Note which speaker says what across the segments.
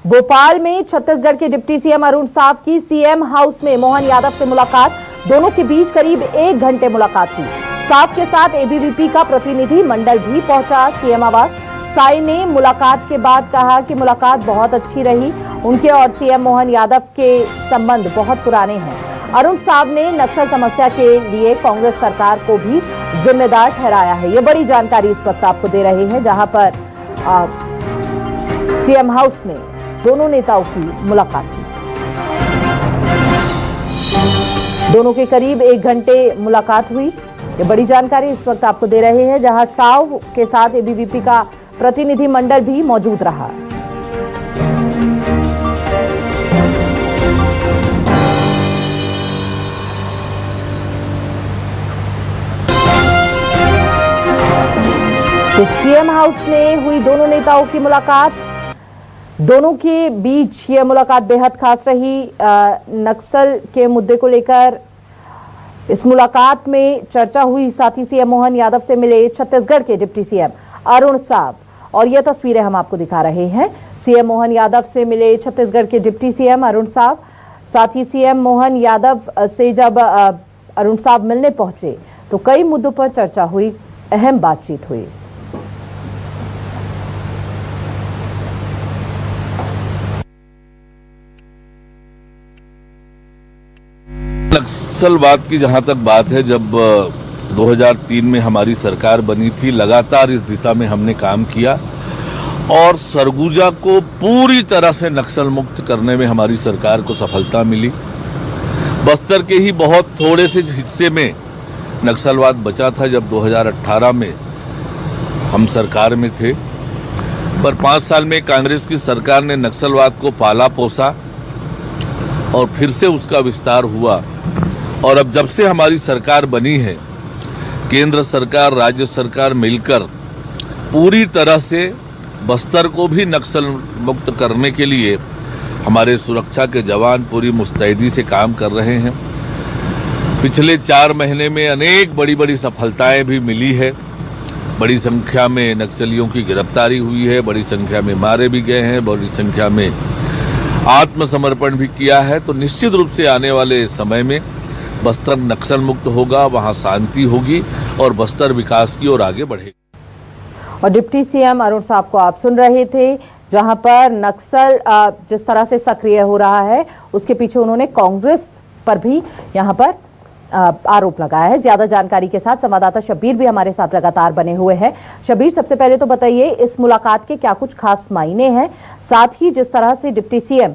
Speaker 1: भोपाल में छत्तीसगढ़ के deputy CM Arun Sao की सीएम हाउस में मोहन यादव से मुलाकात। दोनों के बीच करीब 1 घंटे मुलाकात हुई। साव के साथ एबीवीपी का प्रतिनिधि मंडल भी पहुंचा सीएम आवास। साई ने मुलाकात के बाद कहा कि मुलाकात बहुत अच्छी रही। उनके और सीएम मोहन यादव के संबंध बहुत पुराने हैं। अरुण साव ने नक्सल समस्या के लिए कांग्रेस सरकार को भी जिम्मेदार ठहराया है। ये बड़ी जानकारी इस वक्त आपको दे रहे हैं, जहां पर सीएम हाउस में दोनों नेताओं की मुलाकात हुई। दोनों के करीब 1 घंटे मुलाकात हुई। ये बड़ी जानकारी इस वक्त आपको दे रहे हैं, जहां साव के साथ एबीवीपी का प्रतिनिधि मंडल भी मौजूद रहा। तो सीएम हाउस में हुई दोनों नेताओं की मुलाकात। दोनों के बीच यह मुलाकात बेहद खास रही। नक्सल के मुद्दे को लेकर इस मुलाकात में चर्चा हुई। साथ ही सीएम मोहन यादव से मिले छत्तीसगढ़ के डिप्टी सीएम अरुण साव, और यह तस्वीरें हम आपको दिखा रहे हैं। सीएम मोहन यादव से मिले छत्तीसगढ़ के डिप्टी सीएम अरुण साव। साथ ही सीएम मोहन यादव से जब अरुण साव मिलने पहुंचे तो कई मुद्दों पर चर्चा हुई, अहम बातचीत हुई।
Speaker 2: नक्सलवाद की जहां तक बात है, जब 2003 में हमारी सरकार बनी थी, लगातार इस दिशा में हमने काम किया और सरगुजा को पूरी तरह से नक्सल मुक्त करने में हमारी सरकार को सफलता मिली। बस्तर के ही बहुत थोड़े से हिस्से में नक्सलवाद बचा था जब 2018 में हम सरकार में थे, पर 5 साल में कांग्रेस की सरकार ने नक्सलवाद को पाला पोसा और फिर से उसका विस्तार हुआ। और अब जब से हमारी सरकार बनी है, केंद्र सरकार, राज्य सरकार मिलकर पूरी तरह से बस्तर को भी नक्सल मुक्त करने के लिए हमारे सुरक्षा के जवान पूरी मुस्तैदी से काम कर रहे हैं। पिछले 4 महीने में अनेक बड़ी बड़ी सफलताएं भी मिली है। बड़ी संख्या में नक्सलियों की गिरफ्तारी हुई है, बड़ी संख्या में मारे भी गए हैं, बड़ी संख्या में आत्मसमर्पण भी किया है। तो निश्चित रूप से आने वाले समय में बस्तर नक्सल मुक्त होगा, वहां शांति होगी और बस्तर विकास की ओर आगे बढ़ेगी।
Speaker 1: और डिप्टी सीएम अरुण साव को आप सुन रहे थे, जहां पर नक्सल जिस तरह से सक्रिय हो रहा है उसके पीछे उन्होंने कांग्रेस पर भी यहां पर आरोप लगाया है। ज्यादा जानकारी के साथ संवाददाता शब्बीर भी हमारे साथ लगातार बने हुए हैं। शब्बीर, सबसे पहले तो बताइए, इस मुलाकात के क्या कुछ खास मायने हैं? साथ ही जिस तरह से डिप्टी सीएम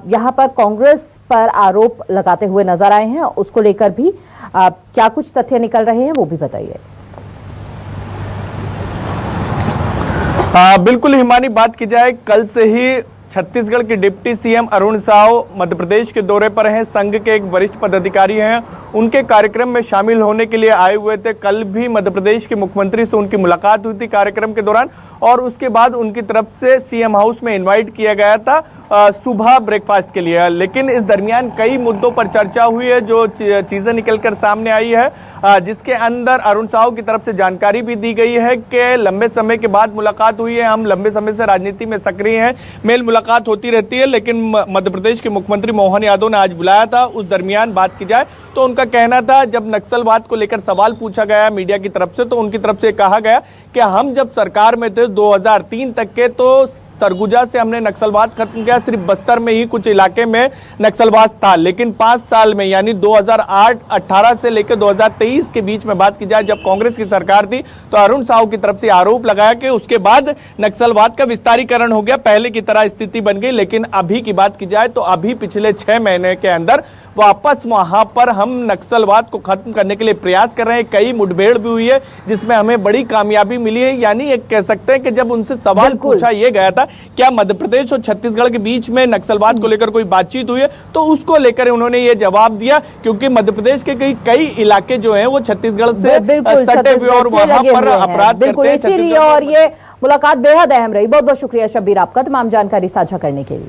Speaker 1: यहां पर कांग्रेस पर आरोप लगाते हुए नजर आए हैं, उसको लेकर भी क्या कुछ तथ्य निकल रहे हैं, वो भी बताइए।
Speaker 3: बिल्कुल हिमानी, बात की जाए, कल से ही छत्तीसगढ़ के डिप्टी सीएम अरुण साव मध्य प्रदेश के दौरे पर हैं। संघ के एक वरिष्ठ पदाधिकारी हैं, उनके कार्यक्रम में शामिल होने के लिए आए हुए थे। कल भी मध्य प्रदेश के मुख्यमंत्री से उनकी मुलाकात हुई थी कार्यक्रम के दौरान, और उसके बाद उनकी तरफ से सीएम हाउस में इनवाइट किया गया था सुबह ब्रेकफास्ट के लिए। लेकिन इस दरमियान कई मुद्दों पर चर्चा हुई है, जो चीजें निकलकर सामने आई है, जिसके अंदर अरुण साव की तरफ से जानकारी भी दी गई है कि लंबे समय के बाद मुलाकात हुई है। हम लंबे समय से राजनीति में सक्रिय हैं, मेल मुलाकात होती रहती है, लेकिन मध्य प्रदेश के मुख्यमंत्री मोहन यादव ने आज बुलाया था। उस दरमियान बात की जाए तो उनका कहना था, जब नक्सलवाद को लेकर सवाल पूछा गया मीडिया की तरफ से, तो उनकी तरफ से कहा गया कि हम जब सरकार में थे 2003 तक के, तो सरगुजा से हमने नक्सलवाद खत्म किया। सिर्फ बस्तर में ही कुछ इलाके में नक्सलवाद था, लेकिन 5 साल में, यानी 2008-18 से लेकर 2023 के बीच में बात की जाए, जब कांग्रेस की सरकार थी, तो अरुण साव की तरफ से आरोप लगाया कि उसके बाद नक्सलवाद का विस्तारीकरण हो गया, पहले की तरह स्थिति बन गई। लेकिन अभी की बात की जाए तो अभी पिछले 6 महीने के अंदर वापस वहां पर हम नक्सलवाद को खत्म करने के लिए प्रयास कर रहे हैं। कई मुठभेड़ भी हुई है जिसमें हमें बड़ी कामयाबी मिली है। यानी एक कह सकते हैं कि जब उनसे सवाल पूछा यह गया था क्या मध्य प्रदेश और छत्तीसगढ़ के बीच में नक्सलवाद को लेकर कोई बातचीत हुई है, तो उसको लेकर उन्होंने ये जवाब दिया, क्योंकि मध्य प्रदेश के कई इलाके जो हैं वो छत्तीसगढ़ से सटे हुए और वहां पर अपराध करते हैं।
Speaker 1: इसीलिए और ये मुलाकात बेहद अहम रही। बहुत बहुत शुक्रिया शब्बीर आपका तमाम जानकारी साझा करने के लिए।